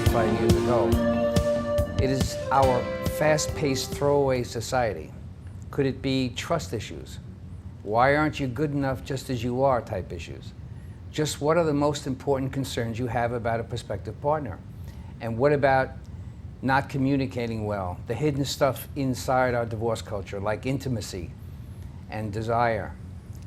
35 years ago. It is our fast-paced throwaway society. Could it be trust issues? Why aren't you good enough just as you are type issues? Just what are the most important concerns you have about a prospective partner? And what about not communicating well? The hidden stuff inside our divorce culture, like intimacy and desire.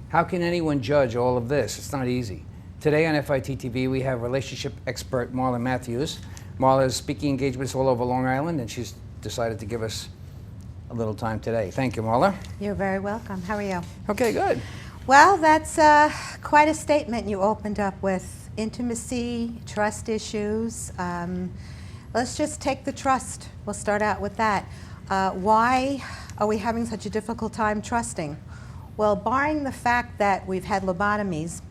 How can anyone judge all of this? It's not easy. Today on FIT TV, we have relationship expert Marla Mathews. Marla has speaking engagements all over Long Island, and she's decided to give us a little time today. Thank you, Marla. You're very welcome. How are you? Okay, good. Well, that's quite a statement you opened up with. Intimacy, trust issues. Let's just take the trust. We'll start out with that. Why are we having such a difficult time trusting? Well, barring the fact that we've had lobotomies,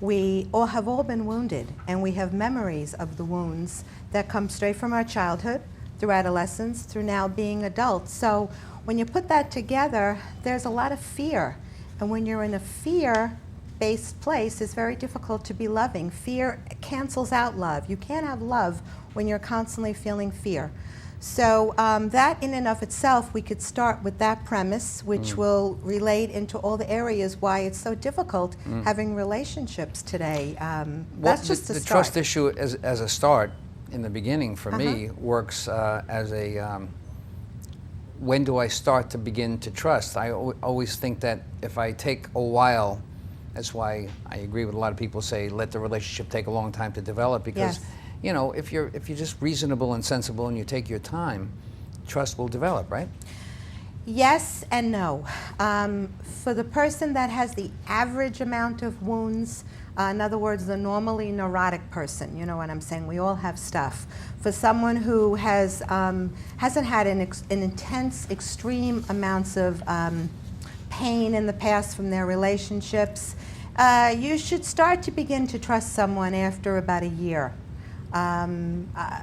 we all have been wounded, and we have memories of the wounds that come straight from our childhood, through adolescence, through now being adults. So when you put that together, there's a lot of fear. And when you're in a fear-based place, it's very difficult to be loving. Fear cancels out love. You can't have love when you're constantly feeling fear. So that in and of itself, we could start with that premise, which will relate into all the areas why it's so difficult having relationships today. That's just the trust issue as a start in the beginning for me works as a when do I start to begin to trust? I always think that if I take a while, that's why I agree with a lot of people say let the relationship take a long time to develop, because you know, if you're just reasonable and sensible and you take your time, trust will develop, right? Yes and no. For the person that has the average amount of wounds, in other words, the normally neurotic person, you know what I'm saying? We all have stuff. For someone who hasn't had an intense, extreme amounts of pain in the past from their relationships, you should start to begin to trust someone after about a year.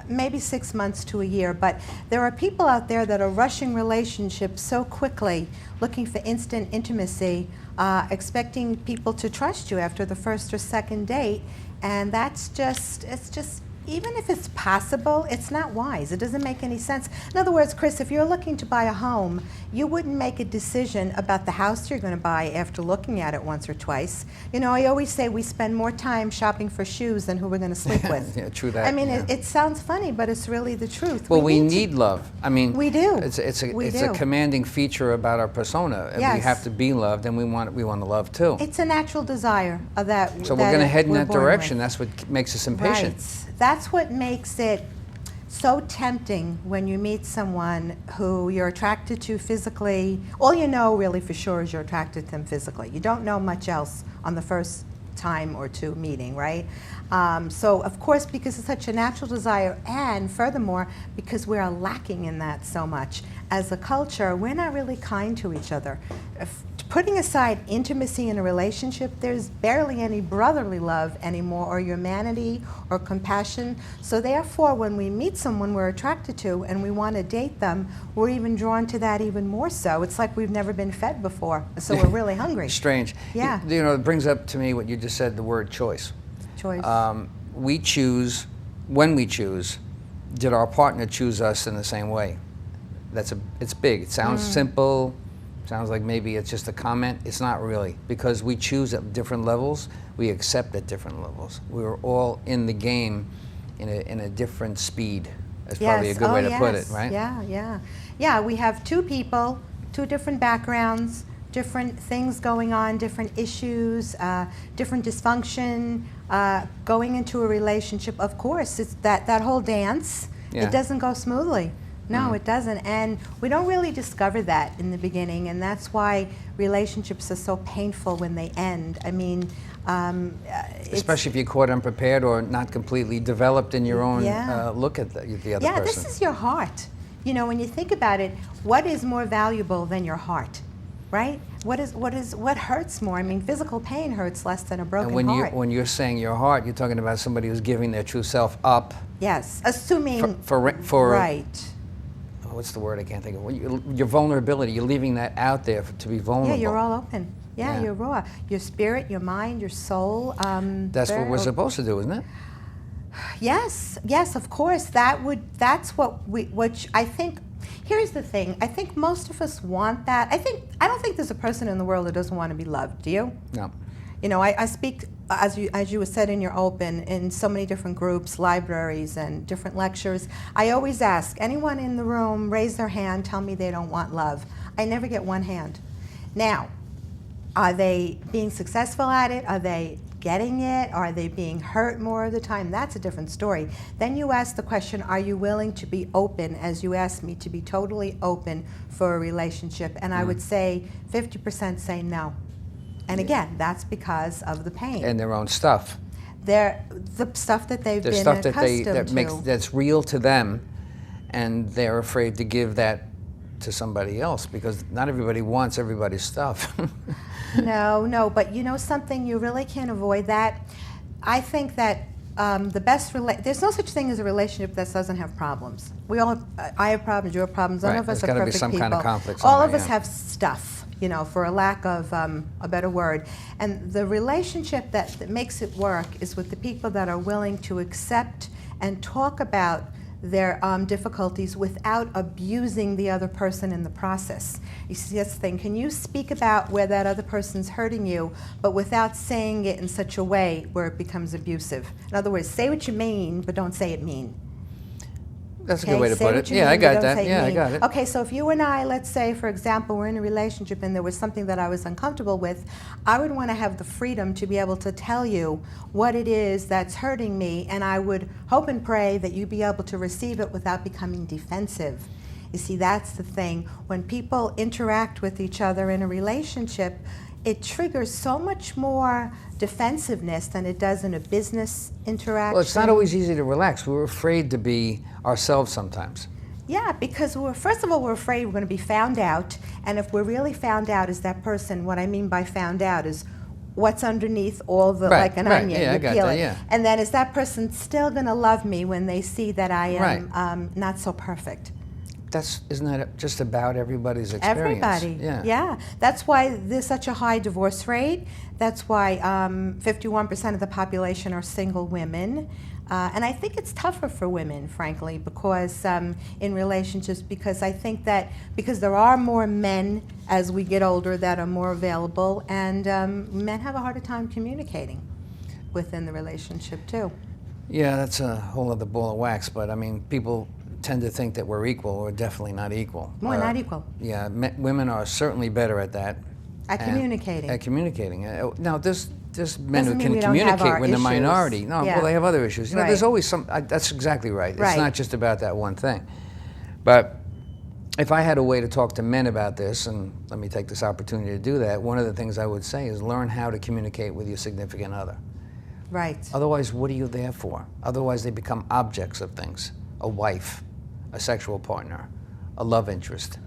Maybe 6 months to a year, but there are people out there that are rushing relationships so quickly, looking for instant intimacy, expecting people to trust you after the first or second date, and it's just, even if it's possible, it's not wise. It doesn't make any sense. In other words, Chris, if you're looking to buy a home, you wouldn't make a decision about the house you're going to buy after looking at it once or twice. You know, I always say we spend more time shopping for shoes than who we're going to sleep with. Yeah, true that. I mean, it sounds funny, but it's really the truth. Well, we need love. I mean, we do. It's a commanding feature about our persona. Yes. We have to be loved, and we want to love too. It's a natural desire of that. So we're going to head in that direction. With. That's what makes us impatient. Right. That's what makes it so tempting when you meet someone who you're attracted to physically. All you know really for sure is you're attracted to them physically. You don't know much else on the first time or two meeting, right? So of course, because it's such a natural desire, and furthermore, because we're lacking in that so much as a culture, we're not really kind to each other. Putting aside intimacy in a relationship, there's barely any brotherly love anymore, or humanity, or compassion. So therefore, when we meet someone we're attracted to and we want to date them, we're even drawn to that even more so. It's like we've never been fed before, so we're really hungry. Strange. Yeah. You know, it brings up to me what you just said, the word choice. Choice. We choose, when we choose, did our partner choose us in the same way? It's big. It sounds simple. Sounds like maybe it's just a comment. It's not really, because we choose at different levels. We accept at different levels. We're all in the game in a different speed. That's probably a good way to put it, right? Yeah, we have two people, two different backgrounds, different things going on, different issues, different dysfunction, going into a relationship. Of course, it's that whole dance. It doesn't go smoothly. No, it doesn't, and we don't really discover that in the beginning, and that's why relationships are so painful when they end. I mean, especially if you're caught unprepared or not completely developed in your own look at the other person. Yeah, this is your heart. You know, when you think about it, what is more valuable than your heart, right? What hurts more? I mean, physical pain hurts less than a broken heart. When you're saying your heart, you're talking about somebody who's giving their true self up. Yes, assuming for right. What's the word I can't think of? Your vulnerability. You're leaving that out there to be vulnerable. Yeah, you're all open. Yeah, you're raw. Your spirit, your mind, your soul. That's what we're supposed to do, isn't it? Yes, yes, of course. That's what which I think, here's the thing. I think most of us want that. I don't think there's a person in the world that doesn't want to be loved. Do you? No. You know, I speak, as you said in your open, in so many different groups, libraries, and different lectures. I always ask, anyone in the room raise their hand, tell me they don't want love. I never get one hand. Now, are they being successful at it? Are they getting it? Are they being hurt more of the time? That's a different story. Then you ask the question, are you willing to be open, as you asked me, to be totally open for a relationship? And I would say 50% say no. And again, that's because of the pain. And their own stuff. The stuff that they've been stuff accustomed to. That's real to them, and they're afraid to give that to somebody else because not everybody wants everybody's stuff. No, but you know something, you really can't avoid that. I think that there's no such thing as a relationship that doesn't have problems. I have problems, you have problems, none of us are perfect people. There's got to be some kind of conflict. All of us have stuff, you know, for a lack of a better word. And the relationship that makes it work is with the people that are willing to accept and talk about their difficulties without abusing the other person in the process. You see, that's the thing. Can you speak about where that other person's hurting you, but without saying it in such a way where it becomes abusive? In other words, say what you mean, but don't say it mean. That's a good way to put it. Yeah, I got that. Yeah, I got it. Okay, so if you and I, let's say, for example, we're in a relationship and there was something that I was uncomfortable with, I would want to have the freedom to be able to tell you what it is that's hurting me, and I would hope and pray that you'd be able to receive it without becoming defensive. You see, that's the thing. When people interact with each other in a relationship, it triggers so much more defensiveness than it does in a business interaction. Well, it's not always easy to relax. We're afraid to be ourselves sometimes. Yeah, because first of all, we're afraid we're going to be found out. And if we're really found out as that person, what I mean by found out is what's underneath all the, like an onion, yeah, you I got peel that, it. yeah. And then is that person still going to love me when they see that I am not so perfect? Isn't that just about everybody's experience? Everybody, yeah. That's why there's such a high divorce rate. That's why 51% of the population are single women. And I think it's tougher for women, frankly, because in relationships, because I think that because there are more men as we get older that are more available, and men have a harder time communicating within the relationship too. Yeah, that's a whole other ball of wax, but I mean, people tend to think that we're equal. We're definitely not equal. We're not equal. Yeah, women are certainly better at that. At communicating. At communicating. Now, there's men who Doesn't mean can we don't have communicate our when the issues. minority. No, Yeah. well, they have other issues. You know, Right. there's always some. That's exactly right. Right. It's not just about that one thing. But if I had a way to talk to men about this, and let me take this opportunity to do that, one of the things I would say is learn how to communicate with your significant other. Right. Otherwise, what are you there for? Otherwise, they become objects of things. A wife, a sexual partner, a love interest,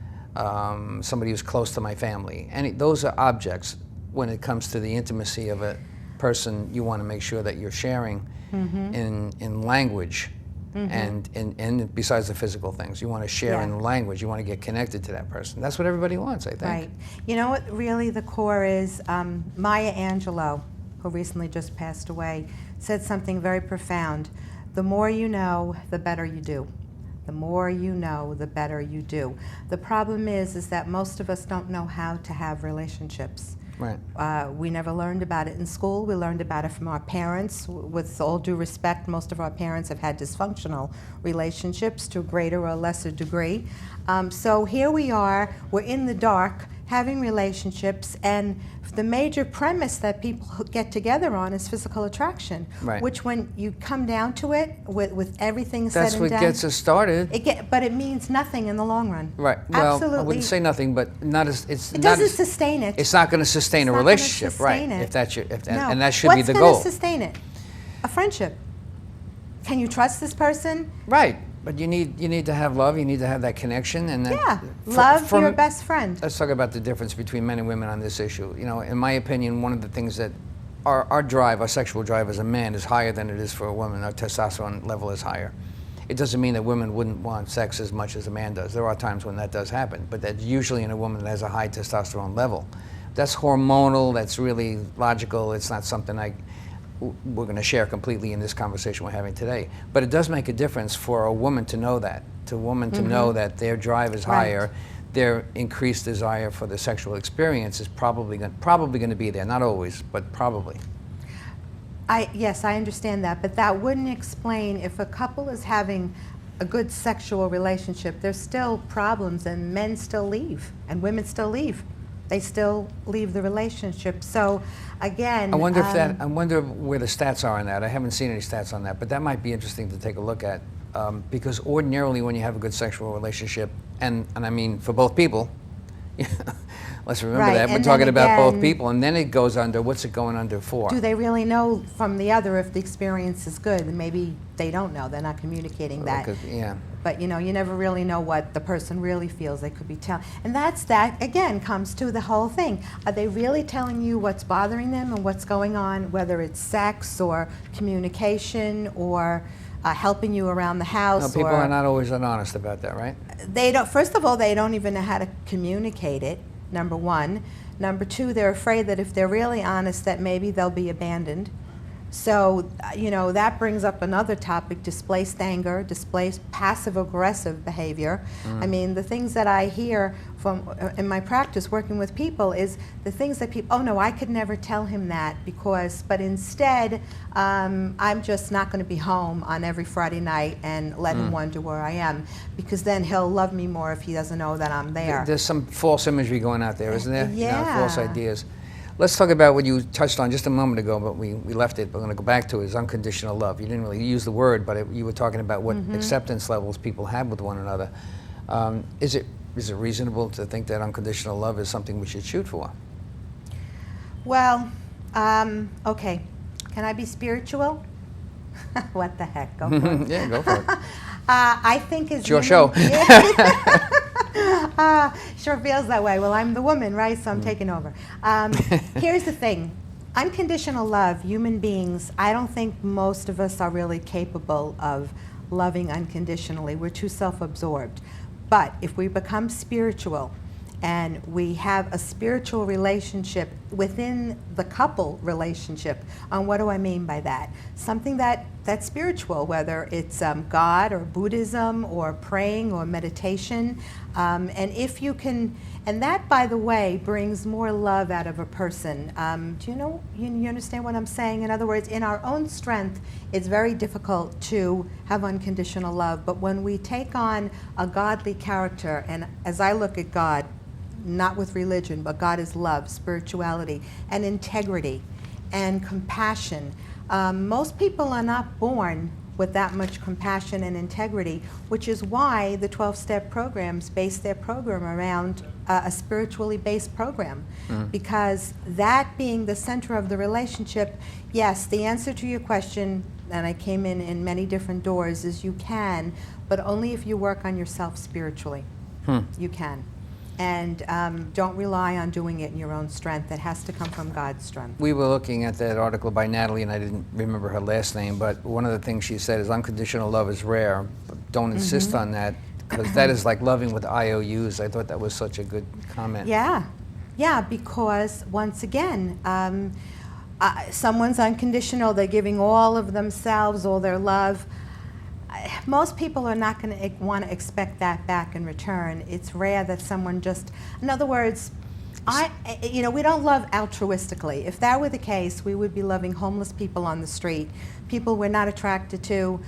somebody who's close to my family. Those are objects. When it comes to the intimacy of a person, you want to make sure that you're sharing in language, and besides the physical things, you want to share in language. You want to get connected to that person. That's what everybody wants, I think. Right. You know what really the core is? Maya Angelou, who recently just passed away, said something very profound. The more you know, the better you do. The more you know, the better you do. The problem is that most of us don't know how to have relationships. Right. We never learned about it in school. We learned about it from our parents. With all due respect, most of our parents have had dysfunctional relationships to a greater or lesser degree. So here we are, we're in the dark, having relationships, and the major premise that people get together on is physical attraction, which when you come down to it, with everything said and done, that's what gets us started. But it means nothing in the long run. Right. Well, Absolutely. I wouldn't say nothing, but it doesn't sustain it. It's not going to sustain a relationship, right? It. If that's your, No. and that should be the goal. What's going to sustain it? A friendship. Can you trust this person? Right. But you need to have love. You need to have that connection, and love your best friend. Let's talk about the difference between men and women on this issue. You know, in my opinion, one of the things that our drive, our sexual drive as a man, is higher than it is for a woman. Our testosterone level is higher. It doesn't mean that women wouldn't want sex as much as a man does. There are times when that does happen, but that's usually in a woman that has a high testosterone level. That's hormonal. That's really logical. It's not something we're going to share completely in this conversation we're having today. But it does make a difference for a woman to know that, to a woman to know that their drive is higher, their increased desire for the sexual experience is probably going to be there. Not always, but probably. Yes, I understand that, but that wouldn't explain if a couple is having a good sexual relationship, there's still problems, and men still leave, and women still leave. They still leave the relationship. So, again, I wonder I wonder where the stats are on that. I haven't seen any stats on that, but that might be interesting to take a look at, because ordinarily, when you have a good sexual relationship, and I mean for both people, let's remember that we're talking about both people, and then it goes under. What's it going under for? Do they really know from the other if the experience is good? And maybe they don't know. They're not communicating that. Yeah. But you know, you never really know what the person really feels. They could be telling, and that again comes to the whole thing. Are they really telling you what's bothering them and what's going on, whether it's sex or communication or helping you around the house? No, people are not always honest about that, right? They don't. First of all, they don't even know how to communicate it. Number one. Number two, they're afraid that if they're really honest, that maybe they'll be abandoned. So, you know, that brings up another topic: displaced anger, displaced passive-aggressive behavior. I mean, the things that I hear from in my practice working with people is the things that people, oh no, I could never tell him that because, but instead, I'm just not going to be home on every Friday night and let him wonder where I am, because then he'll love me more if he doesn't know that I'm there. There's some false imagery going out there, isn't there? Yeah. You know, false ideas. Let's talk about what you touched on just a moment ago, but we left it. We're going to go back to it, is unconditional love. You didn't really use the word, but you were talking about what acceptance levels people have with one another. Is it reasonable to think that unconditional love is something we should shoot for? Well, okay. Can I be spiritual? What the heck? Go for it. Yeah, go for it. I think it's your show. Sure feels that way. Well, I'm the woman, right? So I'm taking over. Here's the thing. Unconditional love, human beings, I don't think most of us are really capable of loving unconditionally. We're too self-absorbed. But if we become spiritual and we have a spiritual relationship within the couple relationship, and what do I mean by that? Something that's spiritual, whether it's God or Buddhism or praying or meditation, and if you can, and that, by the way, brings more love out of a person. Do you know, you understand what I'm saying? In other words, in our own strength, it's very difficult to have unconditional love, but when we take on a godly character, and as I look at God, not with religion, but God is love, spirituality, and integrity, and compassion. Most people are not born with that much compassion and integrity, which is why the 12-step programs base their program around a spiritually based program. Because that being the center of the relationship, yes, the answer to your question, and I came in many different doors, is you can, but only if you work on yourself spiritually. You can. And don't rely on doing it in your own strength. It has to come from God's strength. We were looking at that article by Natalie, and I didn't remember her last name, but one of the things she said is unconditional love is rare, but don't insist on that, because that is like loving with IOUs. I thought that was such a good comment. Yeah, because once again, someone's unconditional, they're giving all of themselves, all their love. Most people are not going to want to expect that back in return. It's rare that someone just, in other words, we don't love altruistically. If that were the case, we would be loving homeless people on the street, people we're not attracted to,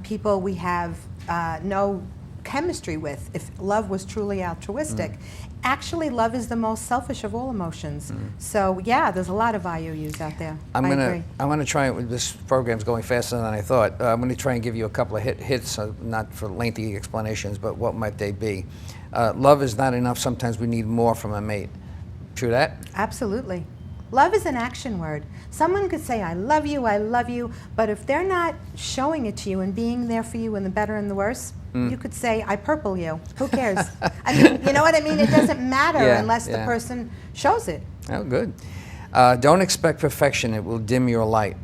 people we have no chemistry with. If love was truly altruistic, actually love is the most selfish of all emotions. So yeah, there's a lot of IOUs out there. I agree. I'm gonna try it. This program's going faster than I thought. I'm gonna try and give you a couple of hits, not for lengthy explanations, but what might they be? Love is not enough. Sometimes we need more from a mate. True that? Absolutely. Love is an action word. Someone could say, I love you, but if they're not showing it to you and being there for you in the better and the worse, you could say, I purple you. Who cares? I mean, you know what I mean? It doesn't matter unless the person shows it. Oh, good. Don't expect perfection. It will dim your light.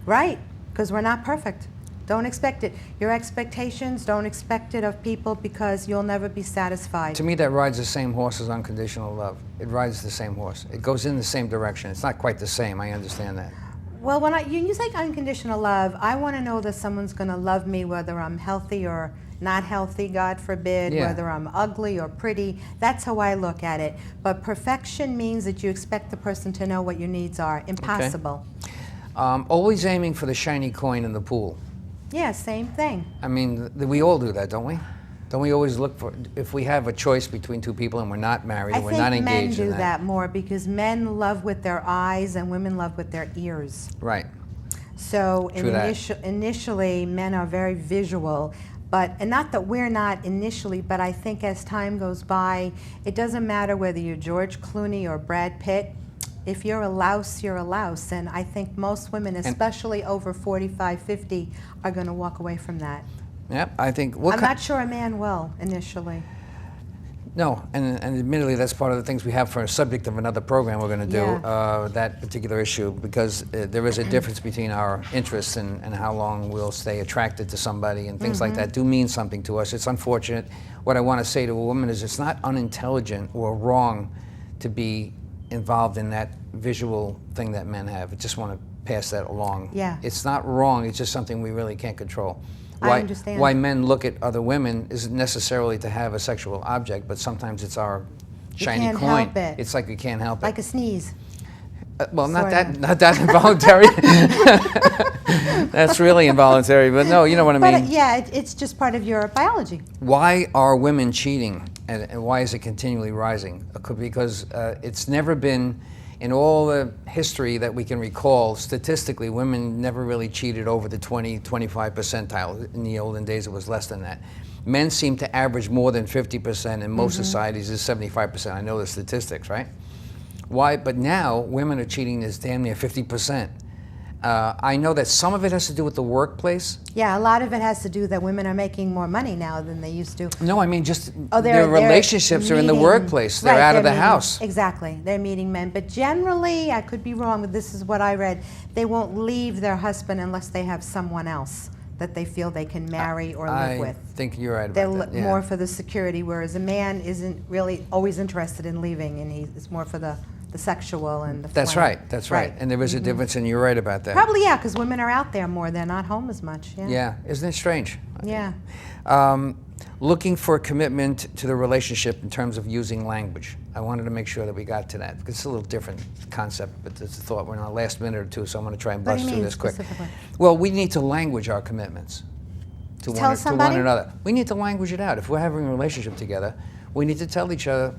Right, because we're not perfect. Don't expect it. Your expectations, don't expect it of people, because you'll never be satisfied. To me, that rides the same horse as unconditional love. It rides the same horse. It goes in the same direction. It's not quite the same. I understand that. Well, when you say unconditional love, I want to know that someone's going to love me whether I'm healthy or not healthy, God forbid, Yeah. whether I'm ugly or pretty. That's how I look at it. But perfection means that you expect the person to know what your needs are. Impossible. Always aiming for the shiny coin in the pool. Yeah, same thing. I mean, we all do that, don't we? Don't we always look for, if we have a choice between two people and we're not married, and we're not engaged in that? I think men do that more because men love with their eyes and women love with their ears. Right. So True initially, men are very visual. And not that we're not initially, but I think as time goes by, it doesn't matter whether you're George Clooney or Brad Pitt. If you're a louse, you're a louse. And I think most women, especially over 45, 50, are going to walk away from that. Yep, I think... I'm not sure a man will, initially. No, and admittedly, that's part of the things we have for a subject of another program we're going to do, Yeah. that particular issue, because there is a difference between our interests and how long we'll stay attracted to somebody, and things like that do mean something to us. It's unfortunate. What I want to say to a woman is it's not unintelligent or wrong to be involved in that visual thing that men have. I just want to pass that along. Yeah. It's not wrong, it's just something we really can't control. I understand. Why men look at other women isn't necessarily to have a sexual object, but sometimes it's our shiny can't coin. help it. It's like we can't help Like it. a sneeze. Well, not Sorta. that involuntary. That's really involuntary, but no, you know what I mean. But yeah, it's just part of your biology. Why are women cheating, and why is it continually rising? Because it's never been, in all the history that we can recall, statistically, women never really cheated over the 20, 25 percentile. In the olden days, it was less than that. Men seem to average more than 50%, in most societies is 75%. I know the statistics, right? Why? But now, women are cheating is damn near 50%. I know that some of it has to do with the workplace. Yeah, a lot of it has to do that women are making more money now than they used to. No, I mean just Oh, their relationships are in the meeting- workplace. They're right, out of the meeting- house. Exactly, they're meeting men. But generally, I could be wrong, but this is what I read, they won't leave their husband unless they have someone else that they feel they can marry or live with. I think you're right They're about that. more for the security, whereas a man isn't really always interested in leaving, and he's more for the sexual and the That's flame. right, that's right. And there is a difference, and you're right about that. Probably, yeah, because women are out there more. They're not home as much. Yeah. Yeah, isn't it strange? Yeah. Looking for a commitment to the relationship in terms of using language. I wanted to make sure that we got to that, because it's a little different concept, but it's a thought. We're in our last minute or two, so I'm going to try and What do bust you through mean this quick. specifically? Well, we need to language our commitments to Tell one somebody? another. We need to language it out. If we're having a relationship together, we need to tell each other,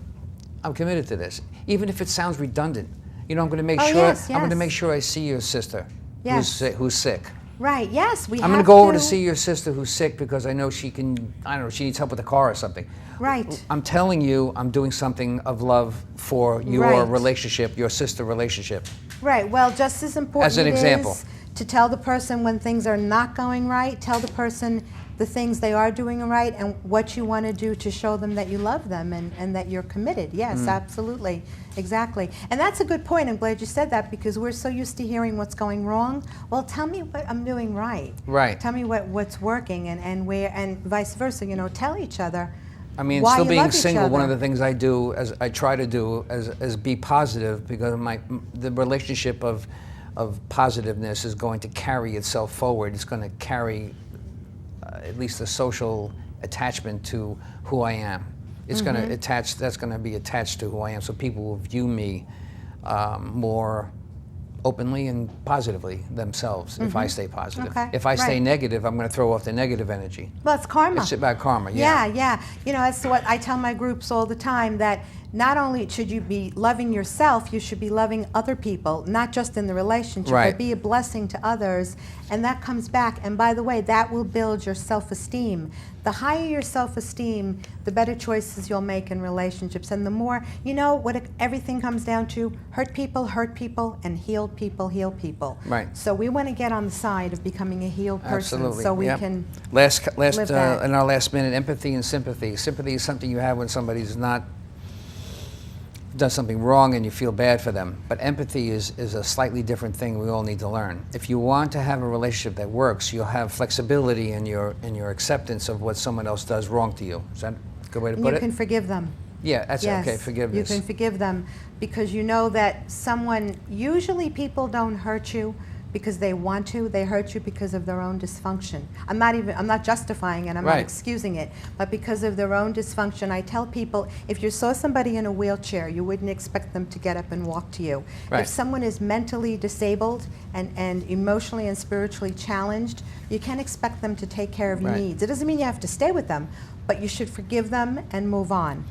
I'm committed to this. Even if it sounds redundant. You know, I'm going to make Oh, sure yes, I'm going to yes. make sure I see your sister Yes. who's sick. Right, yes, we I'm going have to go over to see your sister who's sick because I know she can, I don't know, she needs help with the car or something. Right. I'm telling you, I'm doing something of love for your Right. relationship, your sister relationship. Right, well, just as important As an example. is to tell the person when things are not going right, tell the person the things they are doing right and what you want to do to show them that you love them and that you're committed. Yes, absolutely. Exactly. And that's a good point. I'm glad you said that because we're so used to hearing what's going wrong. Well, tell me what I'm doing right. Right. Tell me what's working and where, and vice versa, you know, tell each other. I mean, why still you being love each single, one of other. the things I do, as I try to do, is be positive, because the relationship of positiveness is going to carry itself forward. It's going to carry at least a social attachment to who I am. It's going to attach. That's going to be attached to who I am, so people will view me more openly and positively themselves if I stay positive. Okay, If I stay right. negative, I'm going to throw off the negative energy. Well, it's karma. It's about karma. Yeah, yeah. You know, that's what I tell my groups all the time, that not only should you be loving yourself, you should be loving other people, not just in the relationship, Right. but be a blessing to others. And that comes back. And by the way, that will build your self-esteem. The higher your self-esteem, the better choices you'll make in relationships. And the more, you know, what everything comes down to, hurt people, and healed people, heal people. Right. So we want to get on the side of becoming a healed person. Absolutely. So we Yep. can Last live that. in our last minute, empathy and sympathy. Sympathy is something you have when somebody's not done something wrong and you feel bad for them. But empathy is a slightly different thing we all need to learn. If you want to have a relationship that works, you'll have flexibility in your acceptance of what someone else does wrong to you. Is that a good way to And put you it? can forgive them. Yeah, that's Yes, okay, forgiveness. You can forgive them because you know that usually people don't hurt you because they want to. They hurt you because of their own dysfunction. I'm not justifying it, I'm not excusing it, but because of their own dysfunction. I tell people, if you saw somebody in a wheelchair, you wouldn't expect them to get up and walk to you. If someone is mentally disabled and emotionally and spiritually challenged, you can't expect them to take care of your needs. It doesn't mean you have to stay with them, but you should forgive them and move on.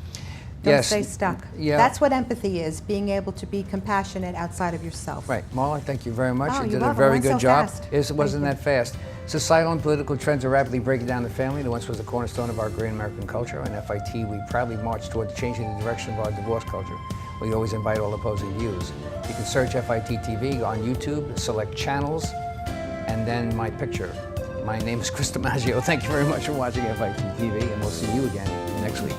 Don't stay stuck. That's what empathy is, being able to be compassionate outside of yourself. Right. Marla, thank you very much. Oh, you you're did a welcome. very Went good so job. fast. It wasn't that fast. Societal and political trends are rapidly breaking down the family that once was the cornerstone of our great American culture. And FIT, we proudly march towards changing the direction of our divorce culture. We always invite all opposing views. You can search FIT TV on YouTube, select channels, and then my picture. My name is Chris DiMaggio. Thank you very much for watching FIT TV, and we'll see you again next week.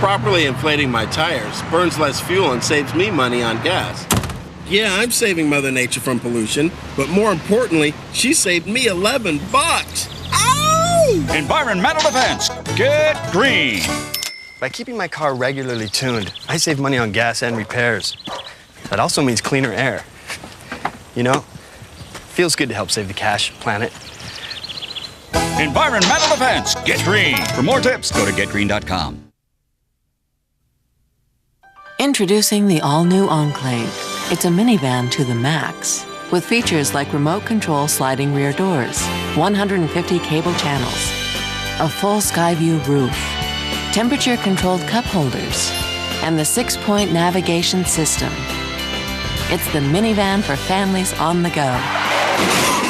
Properly inflating my tires burns less fuel and saves me money on gas. Yeah, I'm saving Mother Nature from pollution, but more importantly, she saved me 11 bucks. Ow! Environmental defense. Get green. By keeping my car regularly tuned, I save money on gas and repairs. That also means cleaner air. You know, feels good to help save the cash, planet. Environmental defense. Get green. For more tips, go to getgreen.com. Introducing the all-new Enclave. It's a minivan to the max, with features like remote control sliding rear doors, 150 cable channels, a full sky view roof, temperature-controlled cup holders, and the 6-point navigation system. It's the minivan for families on the go.